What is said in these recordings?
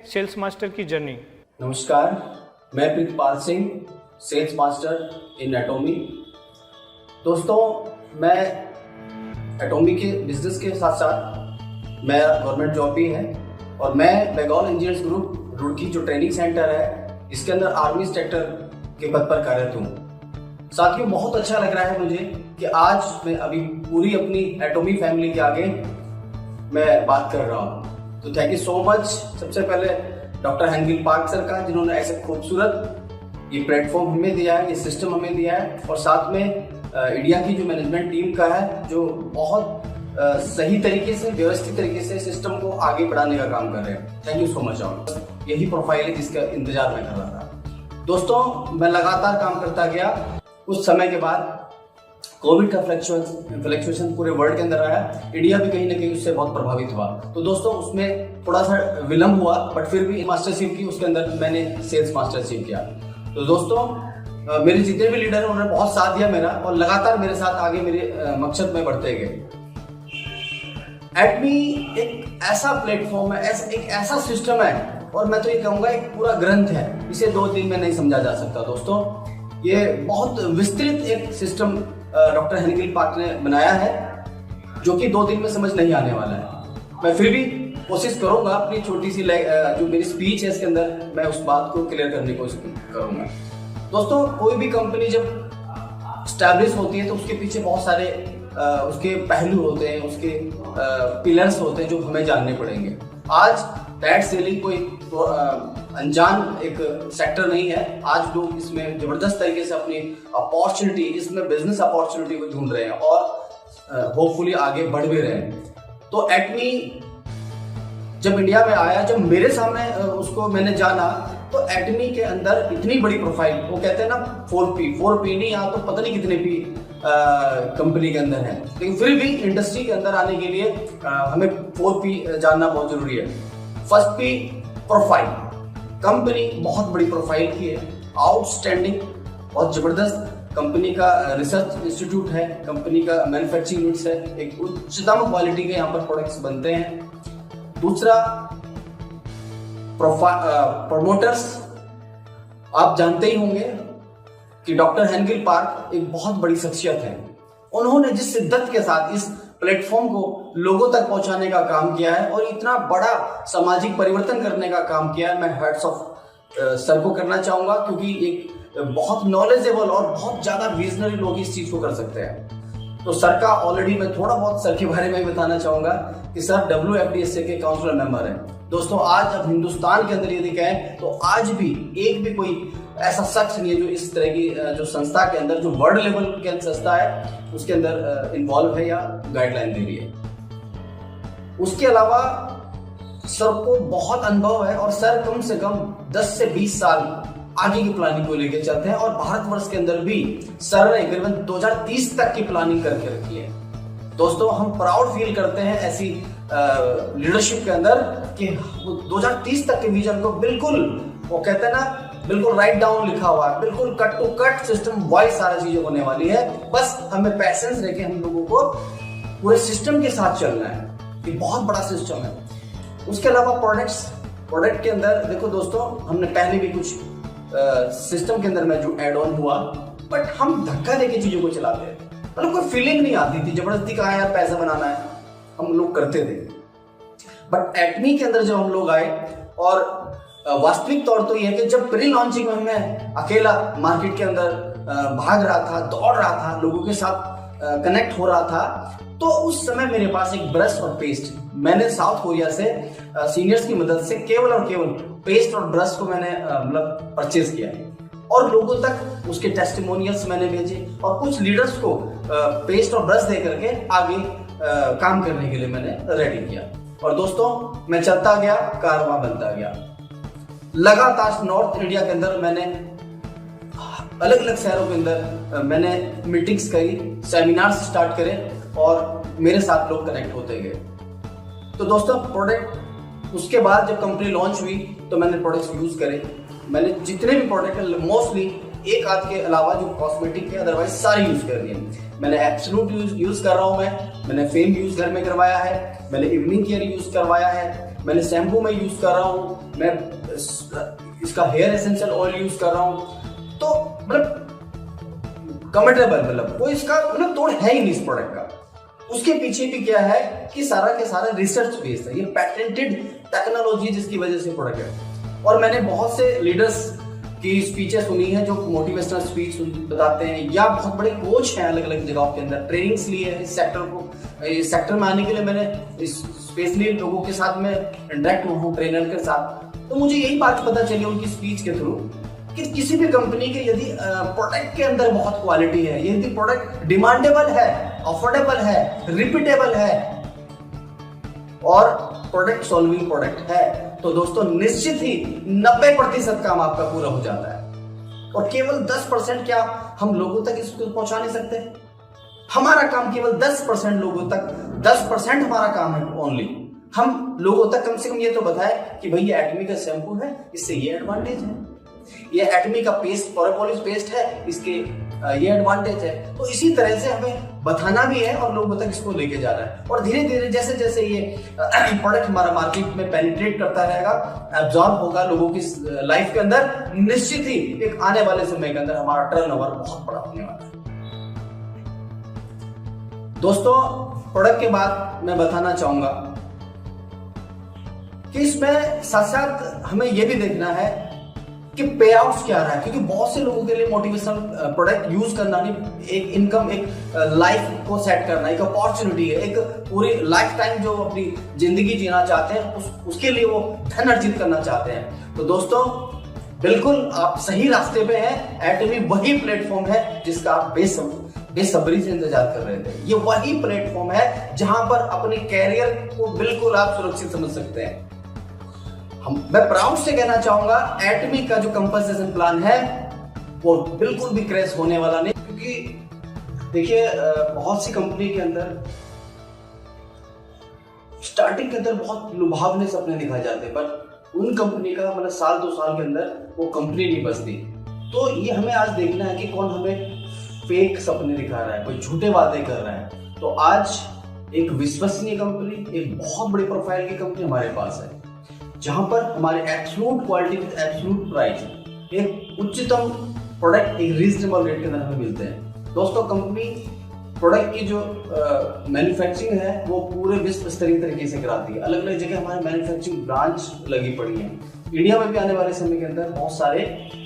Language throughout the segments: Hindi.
सेल्स मास्टर की जर्नी। नमस्कार, मैं Pritpal Singh, sales master in Atomy. दोस्तों, मैं एटोमी के बिजनेस के साथ साथ मेरा गवर्नमेंट जॉब भी है और मैं बेंगॉल इंजीनियर्स ग्रुप रुड़की जो ट्रेनिंग सेंटर है इसके अंदर आर्मी इंस्ट्रक्टर के पद पर कार्यरत हूँ। साथियों, बहुत अच्छा लग रहा है मुझे कि आज मैं अभी पूरी अपनी एटोमी फैमिली के आगे मैं बात कर रहा हूँ। तो थैंक यू सो मच सबसे पहले डॉक्टर हेनगिल पार्क सर का, जिन्होंने ऐसे खूबसूरत ये प्लेटफॉर्म हमें दिया है, ये सिस्टम हमें दिया है, और साथ में इंडिया की जो मैनेजमेंट टीम का है जो बहुत सही तरीके से, व्यवस्थित तरीके से सिस्टम को आगे बढ़ाने का काम कर रहे हैं। Thank you so much all. यही प्रोफाइल है जिसका इंतजार मैं कर रहा था। दोस्तों, मैं लगातार काम करता गया। कुछ समय के बाद कोविड का फ्लक्चुएशन पूरे वर्ल्ड के अंदर आया, इंडिया भी कहीं ना कहीं उससे बहुत प्रभावित हुआ। तो दोस्तों, उसमें थोड़ा सा विलंब हुआ, बट फिर भी मास्टरशिप की, उसके अंदर मैंने सेल्स मास्टरशिप किया। तो दोस्तों, मेरे जितने भी लीडर हैं उन्होंने बहुत साथ दिया मेरा, और लगातार मेरे साथ आगे मेरे मकसद में बढ़ते गए। एटमी एक ऐसा प्लेटफॉर्म है, एक ऐसा सिस्टम है, और मैं तो ये कहूँगा एक पूरा ग्रंथ है, इसे 2 दिन में नहीं समझा जा सकता। दोस्तों, ये बहुत विस्तृत एक सिस्टम डॉक्टर हेनगिल पार्क ने बनाया है जो कि 2 दिन में समझ नहीं आने वाला है। मैं फिर भी कोशिश करूंगा अपनी छोटी सी जो मेरी स्पीच है इसके अंदर मैं उस बात को क्लियर करने की कोशिश करूंगा। दोस्तों, कोई भी कंपनी जब स्टैब्लिश होती है तो उसके पीछे बहुत सारे उसके पहलू होते हैं, उसके पिलर्स होते हैं जो हमें जानने पड़ेंगे। आज डायरेक्ट सेलिंग कोई अनजान एक सेक्टर नहीं है। आज लोग इसमें जबरदस्त तरीके से अपनी अपॉर्चुनिटी, इसमें बिजनेस अपॉर्चुनिटी को ढूंढ रहे हैं और होपफुली आगे बढ़ भी रहे हैं। तो एटमी जब इंडिया में आया, जब मेरे सामने उसको मैंने जाना, तो एटमी के अंदर इतनी बड़ी प्रोफाइल, वो कहते हैं ना 4P नहीं, यहाँ तो पता नहीं कितने P कंपनी के अंदर है, लेकिन फिर भी इंडस्ट्री के अंदर आने के लिए हमें 4P जानना बहुत जरूरी है। First P, profile. कंपनी बहुत बड़ी प्रोफाइल की है, आउटस्टैंडिंग, बहुत जबरदस्त कंपनी का रिसर्च इंस्टीट्यूट है, कंपनी का मैन्युफैक्चरिंग यूनिट्स है, एक उच्चतम क्वालिटी के यहाँ पर प्रोडक्ट्स बनते हैं। दूसरा, प्रमोटर्स। आप जानते ही होंगे कि डॉक्टर हेनगिल पार्क एक बहुत बड़ी शख्सियत है। उन्होंने जिस शिद्दत के साथ इस प्लेटफॉर्म को लोगों तक पहुंचाने का काम किया है और इतना बड़ा सामाजिक परिवर्तन करने का काम किया है, मैं हैट्स ऑफ सर को करना चाहूंगा, क्योंकि एक बहुत नॉलेजेबल और बहुत ज्यादा विजनरी लोग इस चीज को कर सकते हैं। तो सर का ऑलरेडी मैं थोड़ा बहुत सर के बारे में बताना चाहूंगा कि सर WFDSA के काउंसिलर मेंबर हैं। दोस्तों, आज अब हिंदुस्तान के अंदर यदि कहें तो आज भी एक भी कोई ऐसा शख्स नहीं है जो इस तरह की जो संस्था के अंदर, जो वर्ल्ड लेवल की संस्था है उसके अंदर इन्वॉल्व है या गाइडलाइन दे रही है। उसके अलावा सर को बहुत अनुभव है और सर कम से कम 10 से 20 साल आगे की प्लानिंग को लेकर चलते हैं, और भारतवर्ष के अंदर भी सर ने करीबन 2030 तक की प्लानिंग करके रखी है। दोस्तों, हम प्राउड फील करते हैं ऐसी लीडरशिप के अंदर कि 2030 तक के विजन को बिल्कुल, वो कहते हैं ना, बिल्कुल राइट डाउन लिखा हुआ है, बिल्कुल cut to cut system wise सारा चीजें होने वाली है। बस हमें पैशंस रखे, हम लोगों को पूरे सिस्टम के साथ चलना है। ये बहुत बड़ा सिस्टम है। उसके अलावा प्रोडक्ट के अंदर देखो दोस्तों, हमने पहले भी कुछ सिस्टम के अंदर में जो एड ऑन हुआ, बट हम धक्का देके चीजों को चलाते हैं, मतलब कोई फीलिंग नहीं आती थी, जबरदस्ती कहा यार पैसा बनाना है, हम लोग करते थे। बट एटमी के अंदर जब हम लोग आए, और वास्तविक तौर तो यह है कि जब प्री लॉन्चिंग में मैं अकेला मार्केट के अंदर भाग रहा था, दौड़ रहा था, लोगों के साथ कनेक्ट हो रहा था, तो उस समय मेरे पास एक ब्रश और पेस्ट, मैंने साउथ कोरिया से सीनियर्स की मदद से केवल और केवल पेस्ट और ब्रश को मैंने मतलब परचेज किया, और लोगों तक उसके टेस्टिमोनियल्स मैंने भेजे, और कुछ लीडर्स को पेस्ट और ब्रश दे करके आगे काम करने के लिए मैंने रेडी किया। और दोस्तों, मैं चलता गया, कारवां बनता गया। लगातार नॉर्थ इंडिया के अंदर मैंने अलग अलग शहरों के अंदर मैंने मीटिंग्स करी, सेमिनार्स स्टार्ट करे, और मेरे साथ लोग कनेक्ट होते गए। तो दोस्तों, प्रोडक्ट उसके बाद जब कंपनी लॉन्च हुई तो मैंने प्रोडक्ट्स यूज करे। मैंने जितने भी प्रोडक्ट मोस्टली एक आध के अलावा जो कॉस्मेटिक के, अदरवाइज सारे यूज कर दिए। मैंने एब्सोल्यूट यूज कर रहा हूं, मैंने फेम यूज घर में करवाया है, मैंने इवनिंग केयर यूज करवाया है, मैंने शैम्पू में यूज कर रहा हूँ, मैं इसका हेयर एसेंशियल ऑयल यूज कर रहा हूँ, तो मतलब कमेंटेबल, मतलब कोई इसका मतलब तोड़ है ही नहीं इस प्रोडक्ट का। उसके पीछे भी क्या है कि सारा के सारा रिसर्च बेस्ड है, ये पैटेंटेड टेक्नोलॉजी जिसकी वजह से प्रोडक्ट है। और मैंने बहुत से लीडर्स की स्पीचेस सुनी है जो मोटिवेशनल स्पीच बताते हैं, या बहुत बड़े कोच हैं अलग अलग जगहों के अंदर, ट्रेनिंग्स लिए हैं इस सेक्टर में आने के लिए। मैंने स्पेशली लोगों के साथ में इंटरेक्ट हुआ हूँ, ट्रेनर के साथ, तो मुझे यही बात पता चली उनकी स्पीच के थ्रू कि किसी भी कंपनी के यदि प्रोडक्ट के अंदर बहुत क्वालिटी है, यदि प्रोडक्ट डिमांडेबल है, अफोर्डेबल है, रिपीटेबल है और प्रोडक्ट सॉल्विंग प्रोडक्ट है, तो दोस्तों निश्चित ही 90% काम आपका पूरा हो जाता है। और केवल 10% क्या हम लोगों तक इसको पहुंचा नहीं सकते? हमारा काम केवल 10% लोगों तक, 10% हमारा काम है ओनली। हम लोगों तक कम से कम ये तो बताए कि भाई ये एटमी का शैम्पू है, इससे ये एडवांटेज है, ये एटमी का पेस्ट प्रोपोलिस पेस्ट है, इसके ये एडवांटेज है। तो इसी तरह से हमें बताना भी है और लोगों तक इसको लेके जाना है। और धीरे धीरे जैसे जैसे ये प्रोडक्ट हमारा मार्केट में पेनिट्रेट करता रहेगा, एब्जॉर्ब होगा लोगों की लाइफ के अंदर, निश्चित ही एक आने वाले समय के अंदर हमारा टर्नओवर बहुत बड़ा होने वाला है। दोस्तों, प्रोडक्ट के बाद मैं बताना चाहूंगा कि इसमें साथ साथ हमें यह भी देखना है कि पे आउट्स क्या रहा है, क्योंकि बहुत से लोगों के लिए मोटिवेशनल प्रोडक्ट यूज करना नहीं, एक इनकम, एक लाइफ को सेट करना एक अपॉर्चुनिटी है, एक पूरी लाइफ टाइम जो अपनी जिंदगी जीना चाहते हैं उसके लिए वो धन अर्जित करना चाहते हैं। तो दोस्तों, बिल्कुल आप सही रास्ते पे हैं। एटमी वही प्लेटफॉर्म है जिसका आप बेसब्री से इंतजार कर रहे थे। ये वही प्लेटफॉर्म है जहां पर अपने कैरियर को बिल्कुल आप सुरक्षित समझ सकते हैं। मैं प्राउड से कहना चाहूंगा, एटमी का जो कंपनसेशन प्लान है वो बिल्कुल भी क्रैश होने वाला नहीं, क्योंकि देखिए बहुत सी कंपनी के अंदर स्टार्टिंग के अंदर बहुत लुभावने सपने दिखाए जाते हैं, पर उन कंपनी का मतलब साल 2 साल के अंदर वो कंपनी नहीं बचती। तो ये हमें आज देखना है कि कौन हमें फेक सपने दिखा रहा है, कोई झूठे वादे कर रहा है। तो आज एक विश्वसनीय कंपनी, एक बहुत बड़ी प्रोफाइल की कंपनी हमारे पास है, जहां पर हमारे absolute quality with absolute price, एक उच्चतम प्रोडक्ट एक रीजनेबल रेट के अंदर हमें मिलते हैं। दोस्तों, कंपनी प्रोडक्ट की जो मैन्युफैक्चरिंग है वो पूरे विश्व स्तरीय तरीके से कराती है। अलग अलग जगह हमारे मैन्युफैक्चरिंग ब्रांच लगी पड़ी है। इंडिया में भी आने वाले समय के अंदर बहुत सारे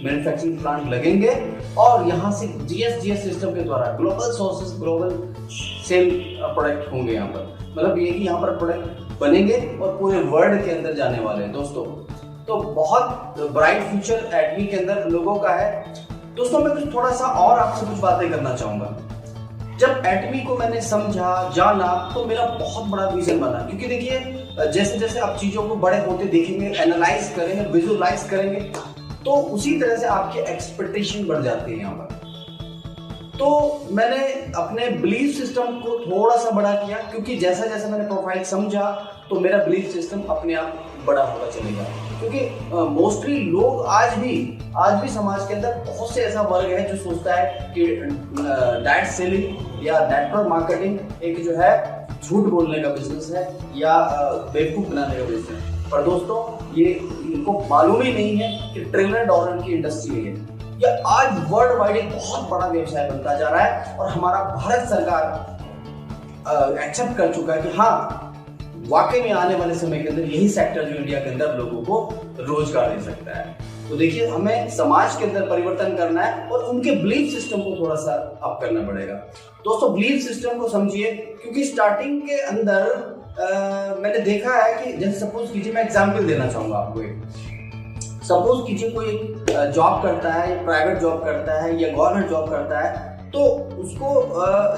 मैन्युफैक्चरिंग प्लांट लगेंगे और यहाँ से जीएस सिस्टम के द्वारा global sources, global sale product होंगे यहाँ पर। मतलब ये कि यहाँ पर प्रोडक्ट बनेंगे और पूरे वर्ल्ड के अंदर जाने वाले हैं। दोस्तों, तो बहुत ब्राइट फ्यूचर एटमी के अंदर लोगों का है। दोस्तों, मैं कुछ थोड़ा सा और आपसे कुछ बातें करना चाहूंगा। जब एटमी को मैंने समझा, जाना, तो मेरा बहुत बड़ा विजन बना, क्योंकि देखिए जैसे जैसे आप चीजों को बड़े होते देखेंगे, एनालाइज करेंगे, विजुअलाइज करेंगे, तो उसी तरह से आपके एक्सपेक्टेशन बढ़ जाते हैं यहाँ पर। तो मैंने अपने बिलीफ सिस्टम को थोड़ा सा बड़ा किया, क्योंकि जैसा जैसा मैंने प्रोफाइल समझा तो मेरा बिलीफ सिस्टम अपने आप बड़ा होता चलेगा। क्योंकि मोस्टली लोग आज भी समाज के अंदर बहुत से ऐसा वर्ग है जो सोचता है कि डायरेक्ट सेलिंग या नेटवर्क मार्केटिंग एक जो है झूठ बोलने का बिजनेस है या बेवकूफ बनाने का बिजनेस है। पर दोस्तों, ये इनको मालूम ही नहीं है कि $1 ट्रिलियन की इंडस्ट्री है। यह आज वर्ल्ड वाइड एक बहुत बड़ा व्यवसाय बनता जा रहा है और हमारा भारत सरकार एक्सेप्ट कर चुका है कि हाँ, वाकई में आने वाले समय के अंदर यही सेक्टर जो इंडिया के अंदर लोगों को रोजगार दे सकता है। तो देखिए, हमें समाज के अंदर परिवर्तन करना है और उनके बिलीफ सिस्टम को थोड़ा सा अप करना पड़ेगा। दोस्तों, बिलीफ सिस्टम को समझिए, क्योंकि स्टार्टिंग के अंदर मैंने देखा है कि जैसे सपोज कीजिए, मैं एग्जाम्पल देना चाहूंगा आपको। सपोज कीजिए कोई जॉब करता है, प्राइवेट जॉब करता है या गवर्नमेंट जॉब करता है, तो उसको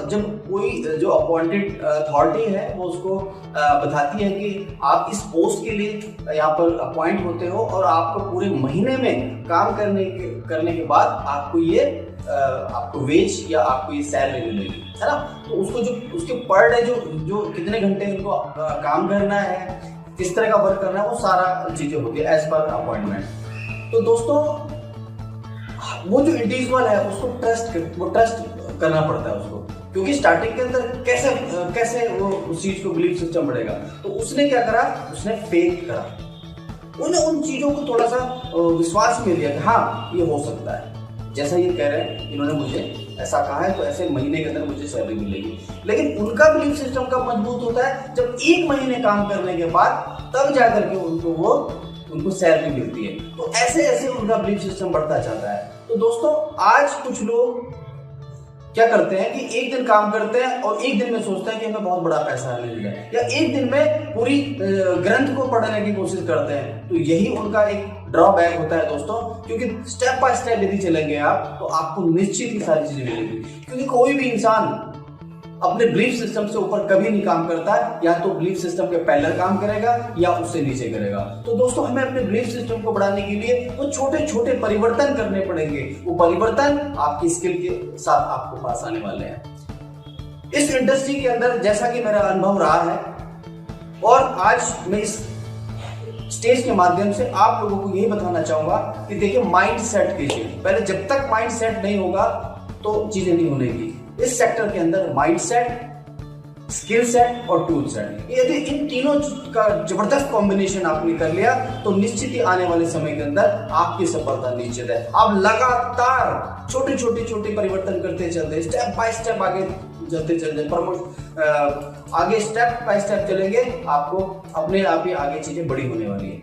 जब कोई जो अपॉइंटेड अथॉरिटी है वो उसको बताती है कि आप इस पोस्ट के लिए यहाँ पर अपॉइंट होते हो और आपको पूरे महीने में काम करने के बाद आपको वेज या आपको ये सैलरी मिलेगी, है ना। तो उसको जो उसके पर डे जो कितने घंटे उनको काम करना है, किस तरह का वर्क करना है, वो सारा चीजें होती है एज पर अपॉइंटमेंट। तो दोस्तों, वो जो इंडिविजुअल है उसको ट्रस्ट करना पड़ता है उसको, क्योंकि स्टार्टिंग के अंदर कैसे कैसे वो उस चीज को बिलीफ सिस्टम बढ़ेगा। तो उसने क्या करा, उसने फेक करा, उन्हें उन चीजों को थोड़ा सा विश्वास में लिया कि हाँ ये हो सकता है। जैसा ये कह रहे हैं, इन्होंने मुझे ऐसा कहा है तो ऐसे महीने के अंदर मुझे सैलरी मिलेगी। लेकिन उनका बिलीफ सिस्टम कब मजबूत होता है, जब 1 महीने काम करने के बाद तब जाकर के उनको सैलरी मिलती है। तो ऐसे ऐसे उनका बिलीफ सिस्टम बढ़ता जाता है। तो दोस्तों, आज कुछ लोग क्या करते हैं कि एक दिन काम करते हैं और एक दिन में सोचते हैं कि हमें बहुत बड़ा पैसा मिल जाए, या एक दिन में पूरी ग्रंथ को पढ़ने की कोशिश करते हैं। तो यही उनका एक ड्रॉबैक होता है दोस्तों, क्योंकि स्टेप बाय स्टेप यदि चलेंगे आप तो आपको निश्चित ही सारी चीजें मिलेंगी। क्योंकि कोई भी इंसान अपने बिलीफ सिस्टम से ऊपर कभी नहीं काम करता है, या तो बिलीफ सिस्टम के पैरेलल काम करेगा या उससे नीचे करेगा। तो दोस्तों, हमें अपने बिलीफ सिस्टम को बढ़ाने के लिए वो छोटे छोटे परिवर्तन करने पड़ेंगे। वो परिवर्तन आपकी स्किल के साथ आपको पास आने वाले हैं। इस इंडस्ट्री के अंदर जैसा कि मेरा अनुभव रहा है, और आज मैं इस स्टेज के माध्यम से आप लोगों को यही बताना चाहूंगा कि देखिए, माइंड सेट कीजिए। पहले जब तक माइंड सेट नहीं होगा तो चीजें नहीं होंगी। इस सेक्टर के अंदर माइंड सेट, स्किल सेट और टूल सेट, यदि इन तीनों का जबरदस्त कॉम्बिनेशन आपने कर लिया तो निश्चित ही आने वाले समय के अंदर आपकी सफलता निश्चित है। आप लगातार छोटे परिवर्तन करते चलते, स्टेप बाय स्टेप आगे चलते आगे स्टेप बाय स्टेप चलेंगे, आपको अपने आप ही आगे चीजें बड़ी होने वाली है।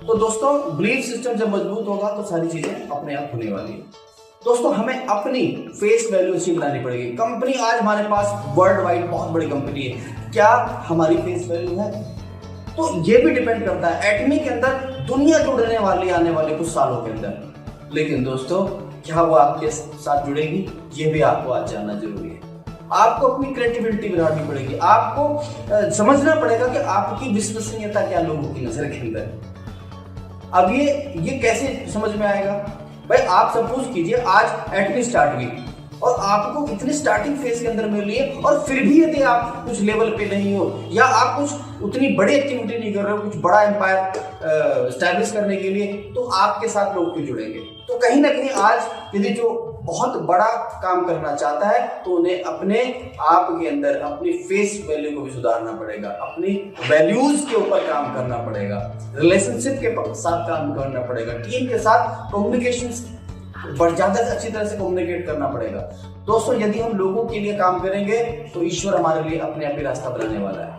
तो दोस्तों, बिलीफ सिस्टम जब मजबूत होगा तो सारी चीजें अपने आप होने वाली है। दोस्तों, हमें अपनी फेस वैल्यू अच्छी बनानी पड़ेगी। कंपनी आज हमारे पास वर्ल्ड वाइड बहुत बड़ी कंपनी है, क्या हमारी फेस वैल्यू है? तो ये भी डिपेंड करता है। एटमी के अंदर दुनिया जुड़ने वाली आने वाले कुछ सालों के अंदर, लेकिन दोस्तों क्या वो आपके साथ जुड़ेगी, ये भी आपको आज जानना जरूरी है। आपको अपनी क्रिएटिविटी बढ़ानी पड़ेगी, आपको समझना पड़ेगा कि आपकी विश्वसनीयता क्या लोगों की नजर के अंदर। अब ये कैसे समझ में आएगा भाई? आप सपोज कीजिए आज एटमी स्टार्ट हुई और आपको इतने स्टार्टिंग फेज के अंदर मिल रही है, और फिर भी यदि आप कुछ लेवल पे नहीं हो, या आप कुछ उतनी बड़ी एक्टिविटी नहीं कर रहे हो कुछ बड़ा एम्पायर स्टैब्लिश करने के लिए, तो आपके साथ लोग क्यों जुड़ेंगे? तो कहीं ना कहीं आज यदि जो बहुत बड़ा काम करना चाहता है तो उन्हें अपने आप के अंदर अपनी फेस वैल्यू को भी सुधारना पड़ेगा, अपनी वैल्यूज के ऊपर काम करना पड़ेगा, रिलेशनशिप के साथ काम करना पड़ेगा, टीम के साथ कम्युनिकेशन ज्यादा अच्छी तरह से कम्युनिकेट करना पड़ेगा। दोस्तों, यदि हम लोगों के लिए काम करेंगे तो ईश्वर हमारे लिए अपने आप ही रास्ता बनाने वाला है।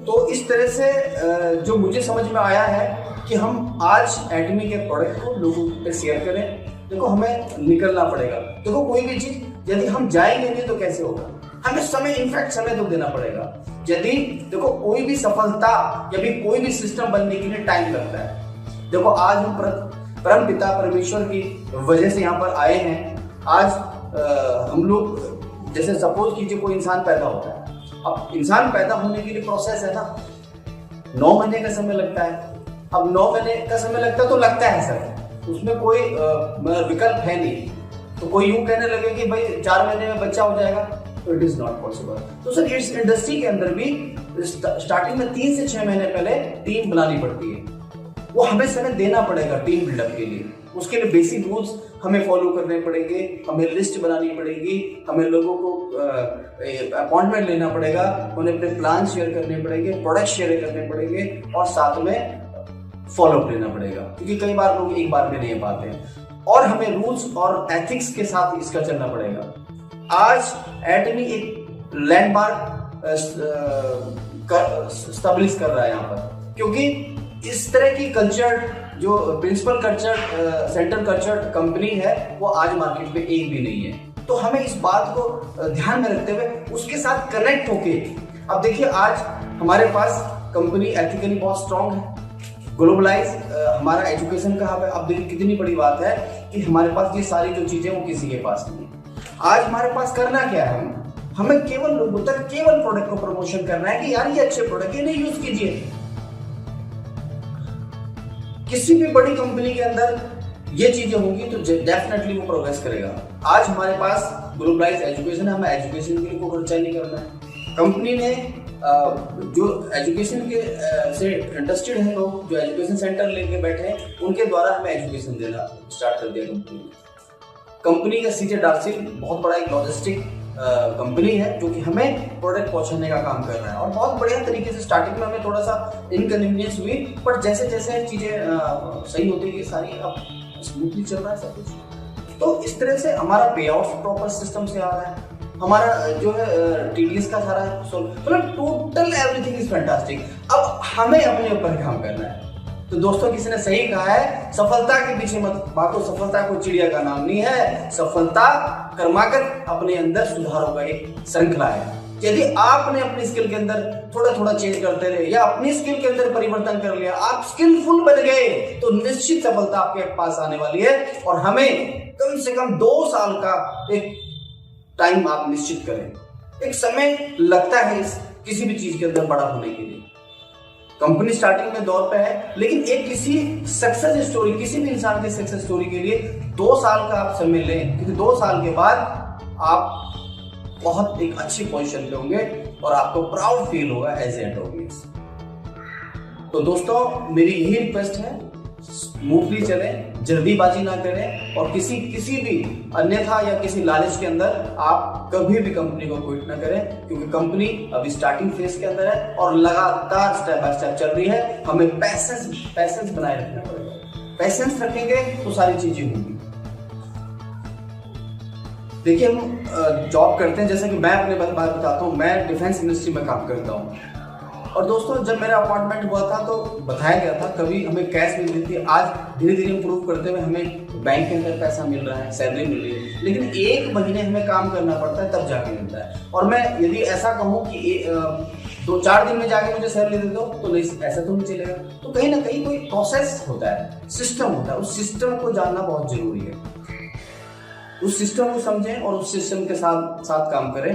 तो इस तरह से जो मुझे समझ में आया है कि हम आज एटमी के प्रोडक्ट को लोगों पे शेयर करें। देखो, हमें निकलना पड़ेगा। देखो, कोई भी चीज यदि हम जाएंगे नहीं तो कैसे होगा? हमें समय तो देना पड़ेगा। यदि देखो, कोई भी सफलता या भी कोई भी सिस्टम बनने के लिए टाइम लगता है। देखो, आज हम परम पिता परमेश्वर की वजह से यहाँ पर आए हैं। आज हम लोग, जैसे सपोज कीजिए कोई इंसान पैदा होता है। अब इंसान पैदा होने के लिए प्रोसेस है ना, 9 महीने का समय लगता है। अब 9 महीने का समय लगता है तो लगता है सर, उसमें कोई विकल्प है नहीं। तो कोई यूं कहने लगे कि भाई 4 महीने में बच्चा हो जाएगा, तो इट इज नॉट पॉसिबल। तो सर, इस इंडस्ट्री के अंदर भी स्टार्टिंग में 3 से 6 महीने पहले टीम बनानी पड़ती है। वो हमें समय देना पड़ेगा टीम बिल्डअप के लिए। उसके लिए बेसिक रूल्स हमें फॉलो करने पड़ेंगे, हमें लिस्ट बनानी पड़ेगी, हमें लोगों को अपॉइंटमेंट लेना पड़ेगा, उन्हें अपने प्लान शेयर करने पड़ेंगे, प्रोडक्ट शेयर करने पड़ेंगे, और साथ में फॉलोअप लेना पड़ेगा, क्योंकि कई बार लोग एक बार में नहीं पाते हैं। और हमें रूल्स और एथिक्स के साथ इसका चलना पड़ेगा। आज एटमी एक लैंडमार्क स्टैब्लिश कर रहा है यहाँ पर, क्योंकि इस तरह की कल्चर, जो principal culture, central culture company है, वो आज मार्केट में एक भी नहीं है। तो हमें इस बात को ध्यान में रखते हुए उसके साथ कनेक्ट होके, अब देखिए, आज हमारे पास कंपनी एथिकली बहुत स्ट्रांग है, ग्लोबलाइज हमारा एजुकेशन का हब है। अब देखिए कितनी बड़ी बात है कि हमारे पास ये सारी जो चीजें वो किसी के पास नहीं है। आज हमारे पास करना क्या है, हमें केवल लोगों तक केवल प्रोडक्ट को प्रमोशन करना है कि यार ये अच्छे प्रोडक्ट, ये नहीं यूज कीजिए। किसी भी बड़ी कंपनी के अंदर ये चीजें होंगी तो डेफिनेटली वो प्रोग्रेस करेगा। आज हमारे पास ग्लोबलाइज एजुकेशन है, हमें एजुकेशन के लिए कोई खर्चा नहीं करना है। कंपनी ने जो एजुकेशन के से इंटरेस्टेड हैं लोग, जो एजुकेशन सेंटर लेके बैठे हैं, उनके द्वारा हमें एजुकेशन देना स्टार्ट कर दिया कंपनी ने। कंपनी का सीजे डार्सिल बहुत बड़ा एक लॉजिस्टिक कंपनी है जो कि हमें प्रोडक्ट पहुंचाने का काम कर रहा है, और बहुत बढ़िया तरीके से स्टार्टिंग में हमें थोड़ा सा इनकन्वीनियंस हुई, बट जैसे जैसे चीजें सही होती गई सारी, अब स्मूथली चल रहा है सब कुछ। तो इस तरह से हमारा पे आउट प्रॉपर सिस्टम से आ रहा है, हमारा जो है टीडीएस का सारा मतलब टोटल एवरीथिंग इज फैंटास्टिक। अब हमें अपने ऊपर काम करना है। तो दोस्तों किसी ने सही कहा है, सफलता के पीछे मत भागो, सफलता को चिड़िया का नाम नहीं है, सफलता कर्मागत अपने अंदर सुधारों का एक श्रृंखला है। यदि आपने अपनी स्किल के अंदर थोड़ा थोड़ा चेंज करते रहे या अपनी स्किल के अंदर परिवर्तन कर लिया, आप स्किलफुल बन गए, तो निश्चित सफलता आपके पास आने वाली है। और हमें कम से कम 2 साल का एक टाइम आप निश्चित करें। एक समय लगता है इस किसी भी चीज के अंदर बड़ा होने के लिए। कंपनी स्टार्टिंग में दौर पे है, लेकिन एक किसी सक्सेस स्टोरी, किसी भी इंसान के सक्सेस स्टोरी के लिए 2 साल का आप समय लें, क्योंकि 2 साल के बाद आप बहुत एक अच्छी पोजीशन पे होंगे और आपको प्राउड फील होगा एज एन ऑडियंस। तो दोस्तों मेरी यही रिक्वेस्ट है, स्मूथली चलें, जल्दीबाजी ना करें, और किसी भी अन्यथा या किसी लालच के अंदर आप कभी भी कंपनी को क्विट ना करें, क्योंकि कंपनी अभी स्टार्टिंग फेज के अंदर है और लगातार स्टेप बाय स्टेप चल रही है। हमें पैसेंस बनाए रखना पड़ेगा। पैसेंस रखेंगे तो सारी चीजें होंगी। देखिए हम जॉब करते हैं, जैसे कि मैं अपने बात बताता हूँ, मैं डिफेंस इंडस्ट्री में काम करता हूँ, और दोस्तों जब मेरा अपॉइंटमेंट हुआ था तो बताया गया था कभी हमें कैश मिल रही थी, आज धीरे धीरे इम्प्रूव करते हुए हमें बैंक के अंदर पैसा मिल रहा है, सैलरी मिल रही है, लेकिन 1 महीने हमें काम करना पड़ता है तब जाके मिलता है। और मैं यदि ऐसा कहूँ कि 2-4 दिन में जाके मुझे सैलरी दे दो, तो नहीं, ऐसा तो नहीं चलेगा। तो कहीं ना कहीं कोई प्रोसेस होता है, सिस्टम होता है, उस सिस्टम को जानना बहुत जरूरी है। उस सिस्टम को समझें और उस सिस्टम के साथ काम करें।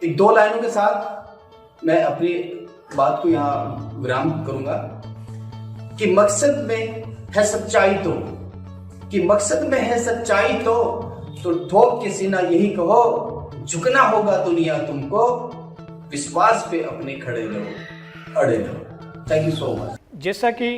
एक 2 लाइनों के साथ मैं अपनी बात को यहाँ विराम करूंगा कि मकसद में है सच्चाई तो, तो ठोक के सीना यही कहो, झुकना होगा दुनिया तुमको, विश्वास पे अपने अड़े रहो। Thank you so much. जैसा कि